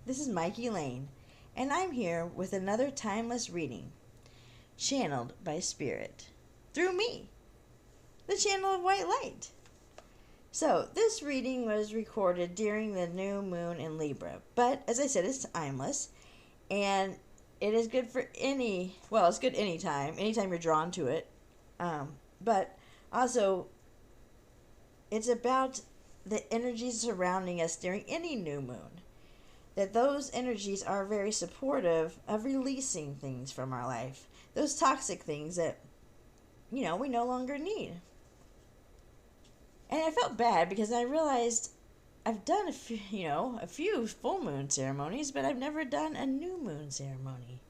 This is Mikey Lane, and I'm here with another timeless reading, channeled by Spirit, through me, the channel of white light. So, this reading was recorded during the new moon in Libra, but as I said, it's timeless, and it is good for it's good anytime you're drawn to it, but also, it's about the energies surrounding us during any new moon. That those energies are very supportive of releasing things from our life. Those toxic things that, we no longer need. And I felt bad because I realized I've done a few full moon ceremonies, but I've never done a new moon ceremony.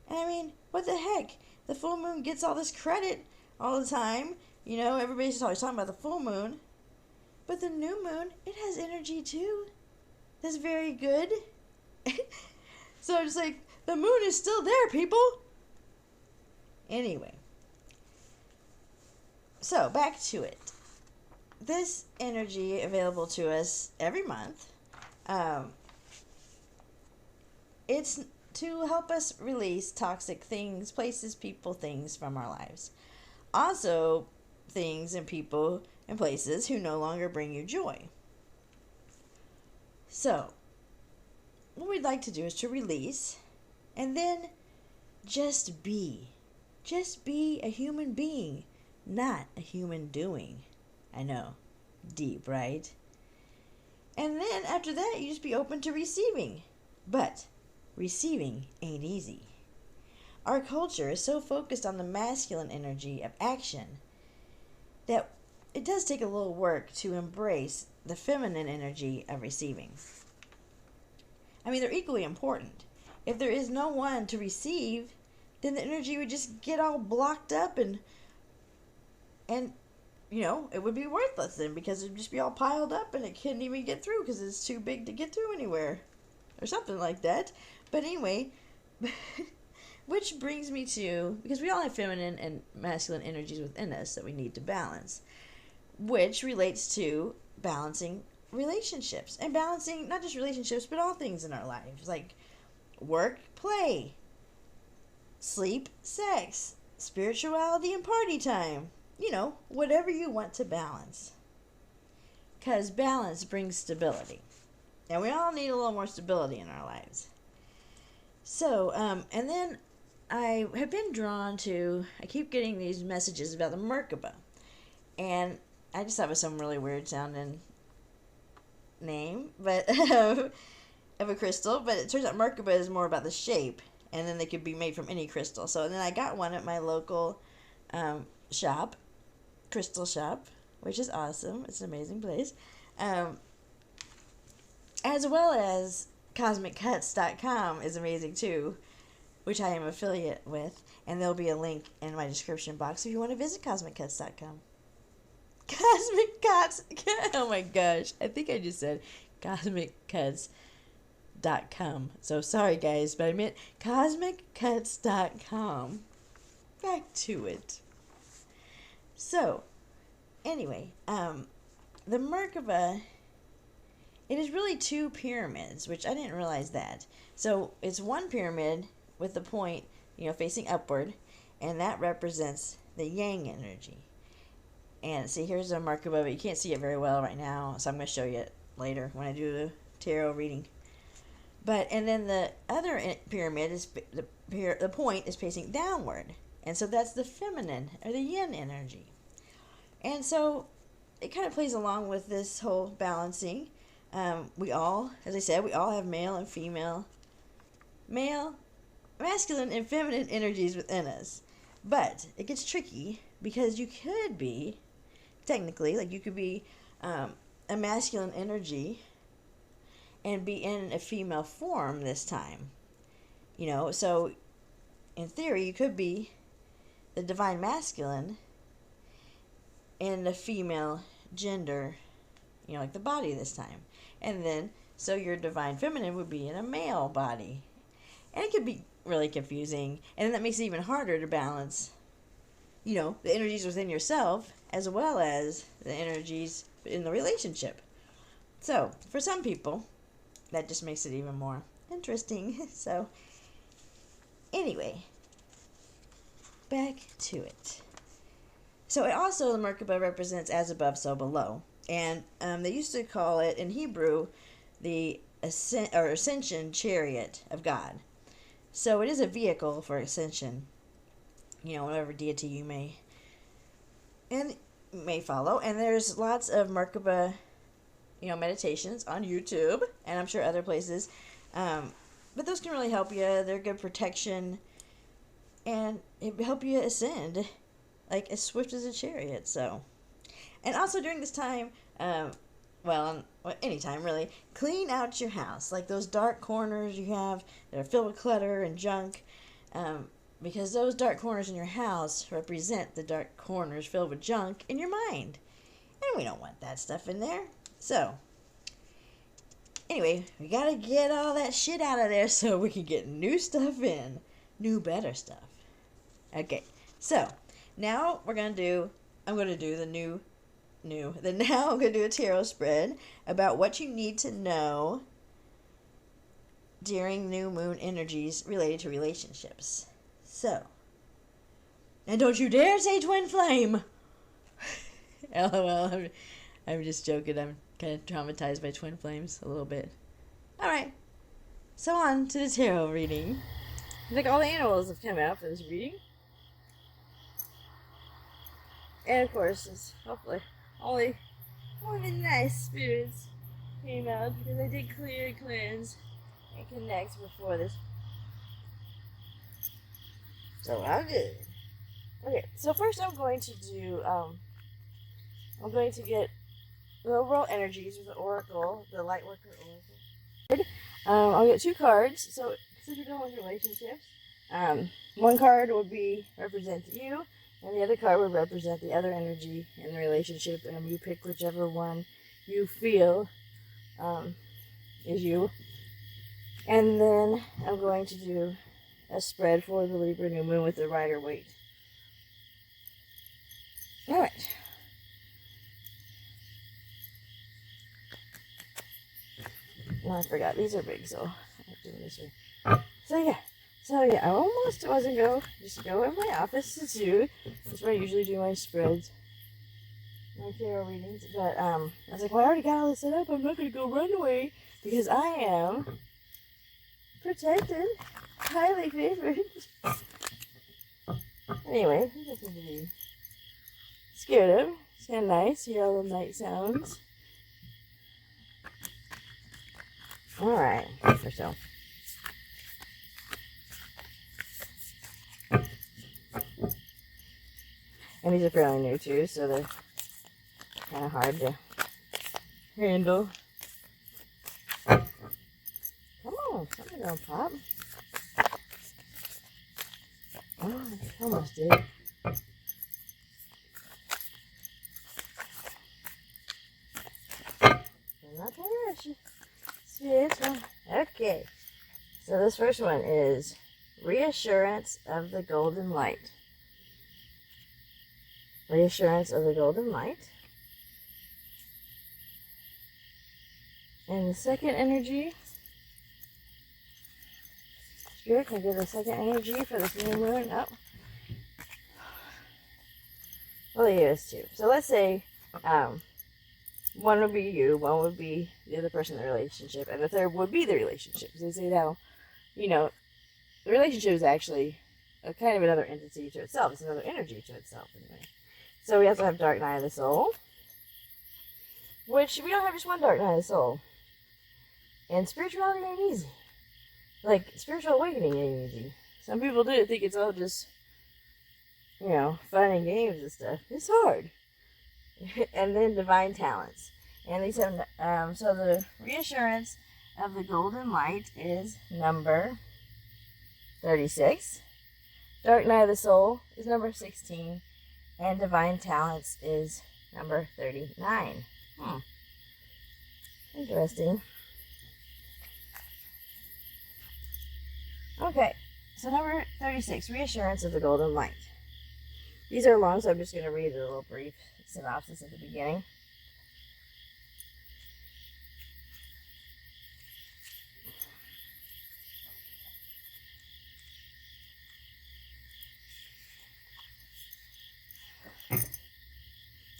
And I mean, what the heck? The full moon gets all this credit all the time. Everybody's always talking about the full moon. But the new moon, it has energy too. That's very good. So I'm just like, the moon is still there, people. Anyway. So, back to it. This energy available to us every month, it's to help us release toxic things, places, people, things from our lives. Also, things and people and places who no longer bring you joy. So, what we'd like to do is to release and then just be. Just be a human being, not a human doing. I know, deep, right? And then after that, you just be open to receiving. But receiving ain't easy. Our culture is so focused on the masculine energy of action that it does take a little work to embrace the feminine energy of receiving. I mean, they're equally important. If there is no one to receive, then the energy would just get all blocked up and it would be worthless then because it would just be all piled up and it couldn't even get through because it's too big to get through anywhere or something like that. But anyway, which brings me to, because we all have feminine and masculine energies within us that we need to balance, which relates to balancing relationships and balancing not just relationships but all things in our lives, like work, play, sleep, sex, spirituality, and party time. Whatever you want to balance, because balance brings stability, and we all need a little more stability in our lives. So and then I have been drawn to, I keep getting these messages about the Merkaba, and I just thought it was some really weird sounding name, but of a crystal. But it turns out Merkaba is more about the shape, and then they could be made from any crystal. So then I got one at my local crystal shop, which is awesome. It's an amazing place. As well as CosmicCuts.com is amazing too, which I am affiliate with, and there'll be a link in my description box if you want to visit CosmicCuts.com. Cosmic Cuts. Oh my gosh. I think I just said CosmicCuts.com. So sorry guys, but I meant CosmicCuts.com. Back to it. So, anyway, the Merkaba, it is really two pyramids, which I didn't realize that. So, it's one pyramid with the point, facing upward, and that represents the yang energy. And see, here's a Merkaba, but you can't see it very well right now, so I'm going to show you it later when I do the tarot reading. And then the other pyramid is, the point is facing downward. And so that's the feminine, or the yin energy. And so it kind of plays along with this whole balancing. We all, as I said, we all have male and female, masculine and feminine energies within us. But it gets tricky because you could be, technically, like you could be a masculine energy and be in a female form this time. So in theory, you could be the divine masculine in the female gender, like the body this time. And then, so your divine feminine would be in a male body. And it could be really confusing. And then that makes it even harder to balance, the energies within yourself as well as the energies in the relationship. So, for some people, that just makes it even more interesting. So, anyway, back to it. So, it also, the Merkaba represents as above, so below. And they used to call it, in Hebrew, the ascension chariot of God. So, it is a vehicle for ascension. Whatever deity you may follow. And there's lots of Merkaba, meditations on YouTube, and I'm sure other places. But those can really help you. They're good protection, and it help you ascend, like as swift as a chariot. So, and also during this time, anytime really, clean out your house, like those dark corners you have that are filled with clutter and junk. Because those dark corners in your house represent the dark corners filled with junk in your mind. And we don't want that stuff in there. So, anyway, we gotta get all that shit out of there so we can get new stuff in. New, better stuff. Okay, so, now I'm gonna do a tarot spread about what you need to know during new moon energies related to relationships. So, and don't you dare say twin flame! LOL, I'm just joking. I'm kind of traumatized by twin flames a little bit. Alright, so on to the tarot reading. I think all the animals have come out for this reading. And of course, it's hopefully only the nice spirits came out because I did clear, cleanse, and connect before this. So I'm good. Okay, so first I'm going to do, I'm going to get the overall energies with the Oracle, the Lightworker Oracle. I'll get 2 cards, so since we're dealing with relationships, one card would represent you, and the other card would represent the other energy in the relationship, and you pick whichever one you feel is you. And then I'm going to do a spread for the Libra new moon with the Rider-Waite. Alright. No, I forgot. These are big, so I'm doing this way. So yeah, I almost wasn't just go in my office to do. That's where I usually do my spreads, my tarot readings. But I was like, well, I already got all this set up. I'm not gonna go run away because I am protected, highly favored. Anyway, nothing to be scared of. It's kind of nice. Hear all the night sounds. Alright, or so. And these are fairly new too, so they're kind of hard to handle. Come on, something gonna pop. Oh, almost did. Not gonna rush you. Okay, so this first one is Reassurance of the Golden Light. Reassurance of the Golden Light. And the second energy. Spirit, can I get a second energy for this new moon? Oh. Well, here is 2. So let's say one would be you, one would be the other person in the relationship, and the third would be the relationship. Because they say now, the relationship is actually a kind of another entity to itself. It's another energy to itself, anyway. So we also have Dark Night of the Soul, which we don't have just one Dark Night of the Soul. And spirituality ain't easy. Like, spiritual awakening ain't easy. Some people do think it's all just, fun and games and stuff. It's hard. And then Divine Talents. And these have, so the Reassurance of the Golden Light is number 36. Dark Night of the Soul is number 16. And Divine Talents is number 39. Interesting. Okay, so number 36, Reassurance of the Golden Light. These are long, so I'm just going to read a little brief synopsis at the beginning.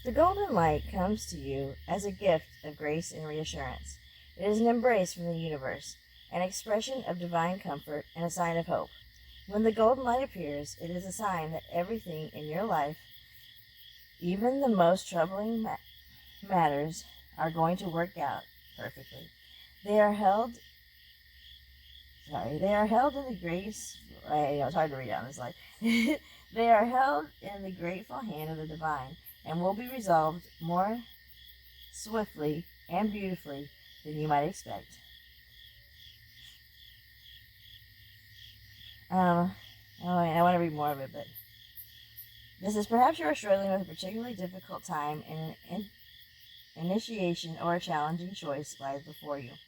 The golden light comes to you as a gift of grace and reassurance. It is an embrace from the universe, an expression of divine comfort, and a sign of hope. When the golden light appears, it is a sign that everything in your life, even the most troubling matters, are going to work out perfectly. They are held in the grace. It's hard to read on this slide. They are held in the grateful hand of the divine, and will be resolved more swiftly and beautifully than you might expect. I want to read more of it, but this is perhaps you are struggling with a particularly difficult time, and an initiation or a challenging choice lies before you.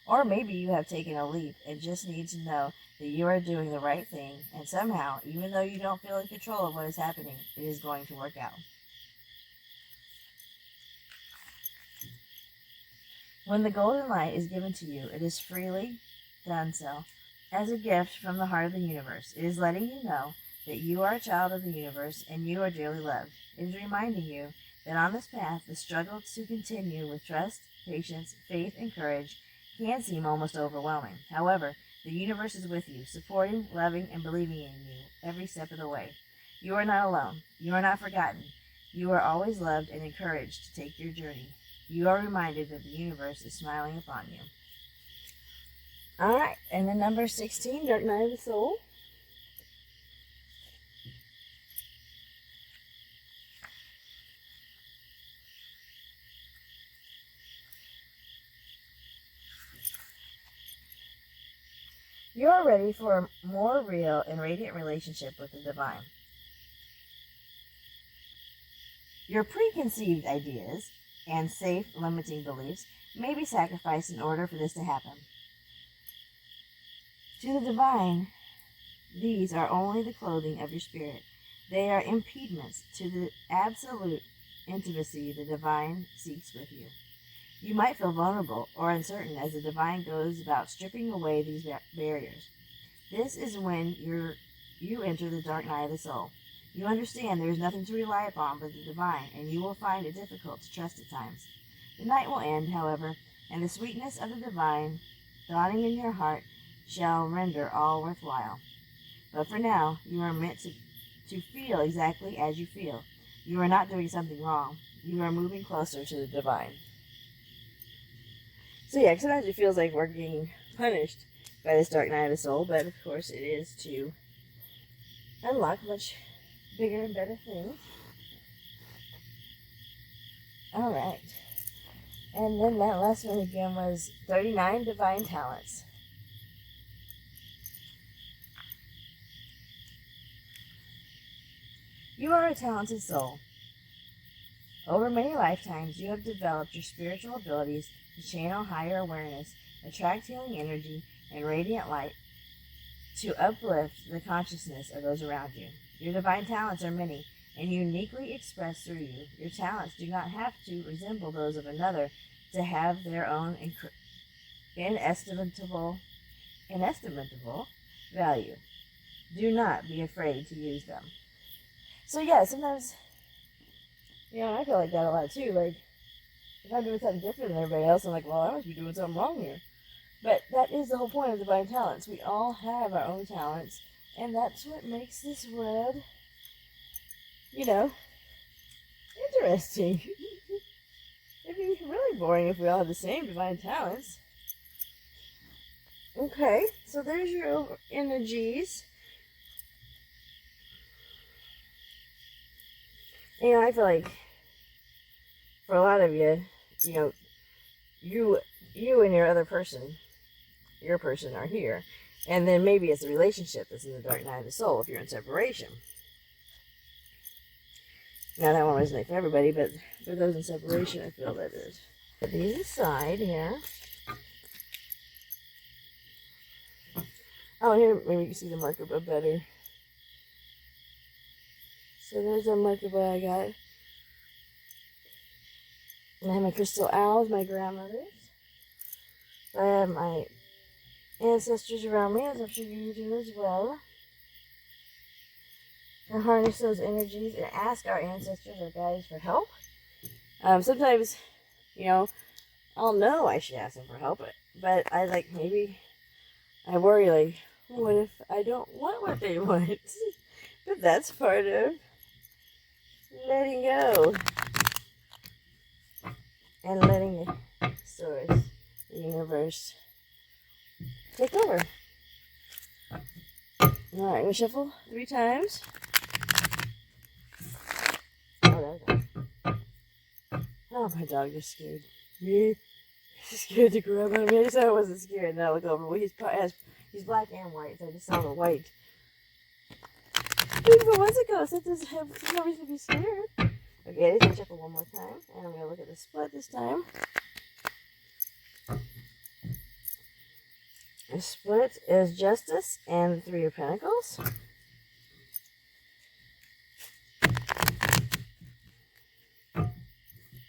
Or maybe you have taken a leap and just need to know that you are doing the right thing, and somehow, even though you don't feel in control of what is happening, it is going to work out. When the golden light is given to you, it is freely done so, as a gift from the heart of the universe. It is letting you know that you are a child of the universe and you are dearly loved. It is reminding you that on this path, the struggle to continue with trust, patience, faith, and courage can seem almost overwhelming. However, the universe is with you, supporting, loving, and believing in you every step of the way. You are not alone. You are not forgotten. You are always loved and encouraged to take your journey. You are reminded that the universe is smiling upon you. All right, and then number 16, Dark Night of the Soul. You are ready for a more real and radiant relationship with the divine. Your preconceived ideas and safe, limiting beliefs may be sacrificed in order for this to happen. To the divine, these are only the clothing of your spirit. They are impediments to the absolute intimacy the divine seeks with you. You might feel vulnerable or uncertain as the divine goes about stripping away these barriers. This is when you enter the dark night of the soul. You understand there is nothing to rely upon but the divine, and you will find it difficult to trust at times. The night will end, however, and the sweetness of the divine dawning in your heart shall render all worthwhile. But for now, you are meant to feel exactly as you feel. You are not doing something wrong. You are moving closer to the divine. So yeah, sometimes it feels like we're getting punished by this dark night of the soul, but of course it is to unlock much bigger and better things. Alright. And then that last one again was 39 Divine Talents. You are a talented soul. Over many lifetimes, you have developed your spiritual abilities to channel higher awareness, attract healing energy, and radiant light to uplift the consciousness of those around you. Your divine talents are many and uniquely expressed through you. Your talents do not have to resemble those of another to have their own inestimable value. Do not be afraid to use them. So yeah, sometimes, I feel like that a lot too. Like, if I'm doing something different than everybody else, I'm like, well, I must be doing something wrong here. But that is the whole point of divine talents. We all have our own talents, and that's what makes this world, interesting. It'd be really boring if we all had the same divine talents. Okay, so there's your energies. I feel like for a lot of you, you and your person are here. And then maybe it's a relationship that's in the dark night of the soul if you're in separation. Now that won't resonate for everybody, but for those in separation, I feel that is. Put these aside here. Oh, here, maybe you can see the marker book better. So there's a marker book I got. And I have my crystal owls, my grandmother's. I have my ancestors around me, as I'm sure you do as well. And harness those energies and ask our ancestors or guides for help Sometimes, I'll know I should ask them for help, but I maybe I worry what if I don't want what they want? But that's part of letting go and letting the source, the universe, take over. All right, we shuffle 3 times. Oh, there we go. Oh, my dog just scared me. He's scared to grab on me. I just thought I wasn't scared. Now look over. Well, he's black and white, so I just saw the white. Beautiful once ago, so there's no reason to be scared. Okay, I'm going to shuffle one more time, and I'm going to look at the split this time. The split is Justice and the 3 of Pentacles.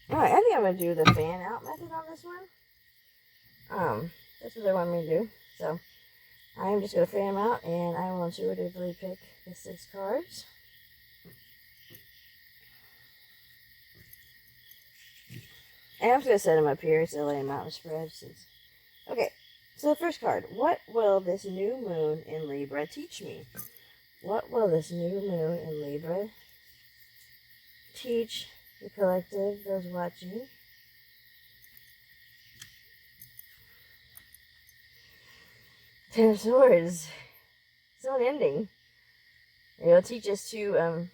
Alright, I think I'm going to do the fan out method on this one. That's what they want me to do. So, I'm just going to fan them out, and I will intuitively pick the 6 cards. And I'm just going to set them up here so I lay them out in spreads. Okay, so the first card. What will this new moon in Libra teach me? What will this new moon in Libra teach the collective, those watching? Ten of Swords. So an ending. It'll teach us to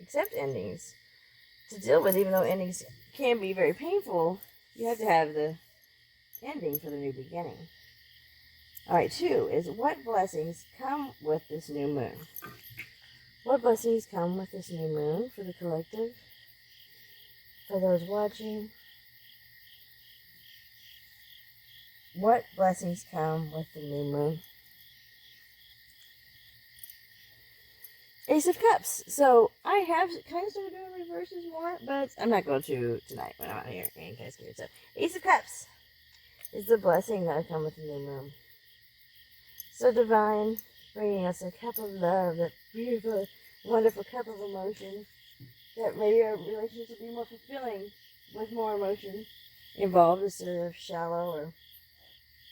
accept endings. To deal with, even though endings can be very painful, you have to have the ending for the new beginning. Alright, 2 is what blessings come with this new moon? What blessings come with this new moon for the collective? For those watching? What blessings come with the new moon? Ace of Cups. So I have kind of started doing reverses more, but I'm not going to tonight when I'm out here getting kind of scared. So Ace of Cups is the blessing that come with the new moon. So divine, bringing us a cup of love, that beautiful, wonderful cup of emotion, that maybe our relationships will be more fulfilling with more emotion involved instead of shallow or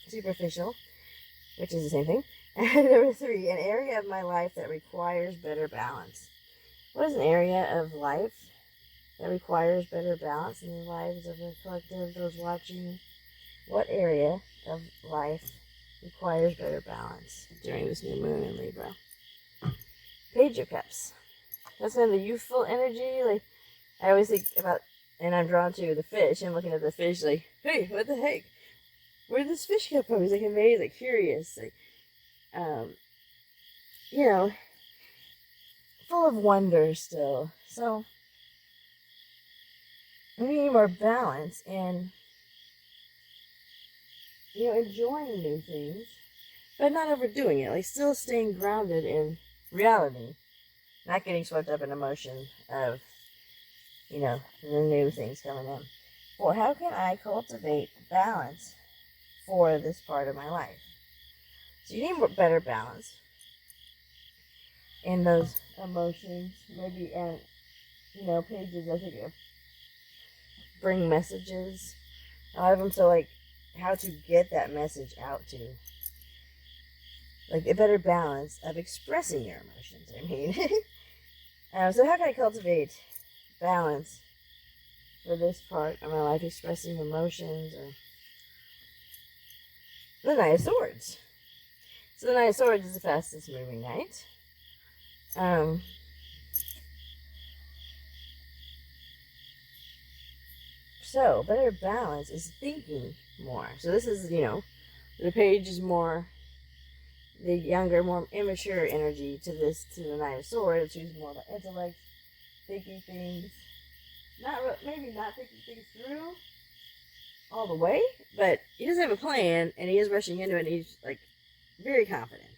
superficial, which is the same thing. And number 3, an area of my life that requires better balance. What is an area of life that requires better balance in the lives of the collective, those watching? What area of life requires better balance during this new moon in Libra? Page of Cups. That's kind of the youthful energy. I always think about, and I'm drawn to the fish. I'm looking at the fish hey, what the heck? Where did this fish come from? He's amazed, curious, full of wonder still. So, we need more balance and, enjoying new things, but not overdoing it. Still staying grounded in reality, not getting swept up in emotion of, the new things coming in. 4, how can I cultivate balance for this part of my life? So you need better balance in those emotions, maybe, and, pages, I think, bring messages. I have them so, how to get that message out to, a better balance of expressing your emotions, so how can I cultivate balance for this part of my life, expressing emotions, or the Knight of Swords. So the Knight of Swords is the fastest moving knight. So better balance is thinking more. So this is, the page is more the younger, more immature energy to the Knight of Swords, who's more about intellect, thinking things, maybe not thinking things through all the way, but he does have a plan, and he is rushing into it, and he's, very confident.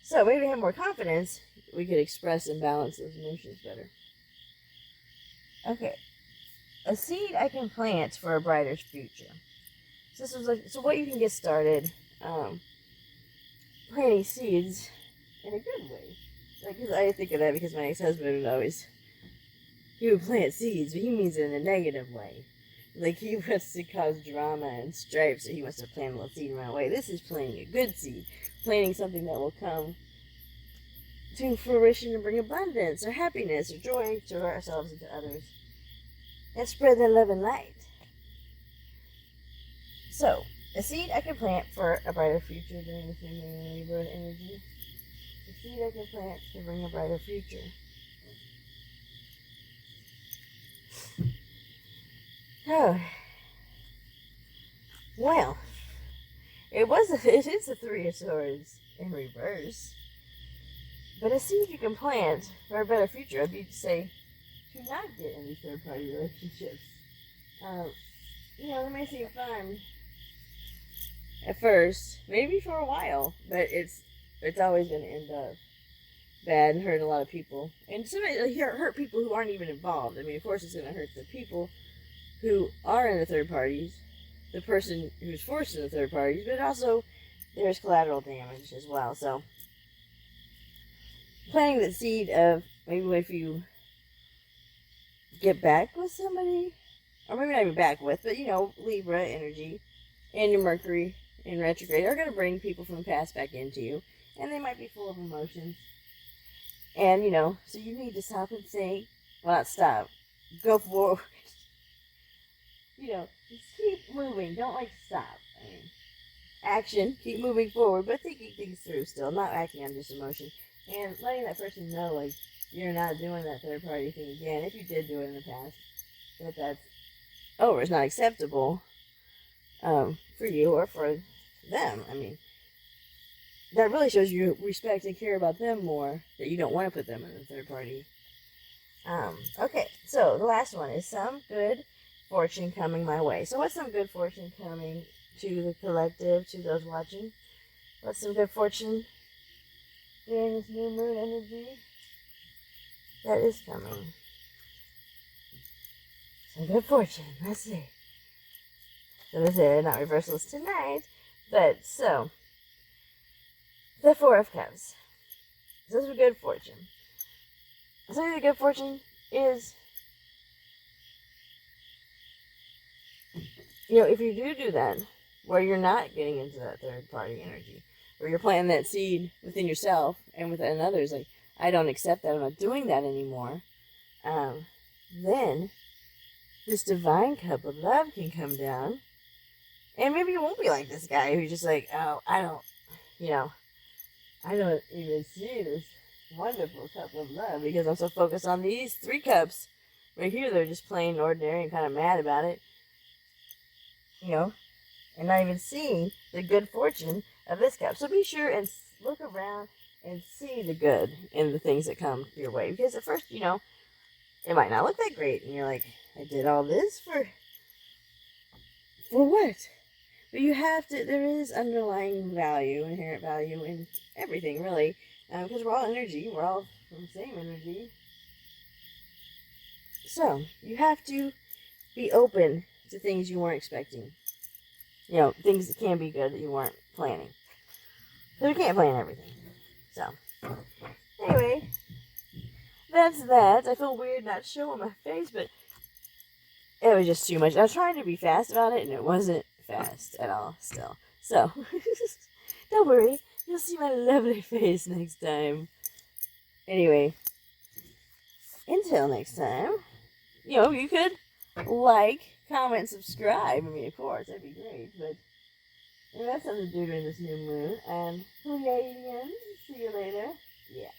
So maybe to have more confidence, we could express and balance those emotions better. Okay. A seed I can plant for a brighter future. So this was so what you can get started planting seeds in a good way. Because I think of that because my ex-husband would always he would plant seeds, but he means it in a negative way. Like, he wants to cause drama and strife, so he wants to plant a little seed and run away. This is planting a good seed. Planting something that will come to fruition and bring abundance or happiness or joy to ourselves and to others. And spread that love and light. So, a seed I can plant for a brighter future during this new moon Libra energy. A seed I can plant to bring a brighter future. Oh. Well, it is a Three of Swords in reverse. But a seed you can plant for a better future, I'd be to say, to not get any third-party relationships. It may seem fun at first, maybe for a while, but it's always going to end up bad and hurt a lot of people. And sometimes hurt people who aren't even involved. I mean, of course it's going to hurt the people who are in the third parties, the person who's forced in the third parties, but also there's collateral damage as well. So, planting the seed of maybe if you get back with somebody, or maybe not even back with, but Libra energy and your Mercury in retrograde are going to bring people from the past back into you, and they might be full of emotions. And, so you need to stop and say, well, not stop, go forward. Just keep moving. Don't stop. I mean, action, keep moving forward, but thinking things through still, not acting on just emotion. And letting that person know, you're not doing that third party thing again. If you did do it in the past, that's over. It's not acceptable for you or for them. I mean, that really shows you respect and care about them more, that you don't want to put them in the third party. Okay, so the last one is some good fortune coming my way. So what's some good fortune coming to the collective, to those watching? What's some good fortune during this new moon energy that is coming? Some good fortune. Let's see. So this is not reversals tonight, but so the Four of Cups. This is good fortune. So the good fortune is, if you do that, where you're not getting into that third party energy, where you're planting that seed within yourself and within others, I don't accept that, I'm not doing that anymore, then this divine cup of love can come down, and maybe you won't be like this guy who's just I don't even see this wonderful cup of love because I'm so focused on these three cups right here. They're just plain ordinary and kind of mad about it, and not even seeing the good fortune of this cup. So be sure and look around and see the good in the things that come your way, because at first, it might not look that great, and you're like, I did all this for what? But you have to, there is underlying value, inherent value in everything, really, because we're all energy, we're all from the same energy. So, you have to be open to things you weren't expecting. Things that can be good that you weren't planning. So, you can't plan everything. So, anyway, that's that. I feel weird not showing my face, but it was just too much. I was trying to be fast about it, and it wasn't fast at all still. So, don't worry. You'll see my lovely face next time. Anyway, until next time, you could like, comment, subscribe. I mean, of course, that'd be great. But that's something to do during this new moon. And Pleiadians, see you later. Yeah.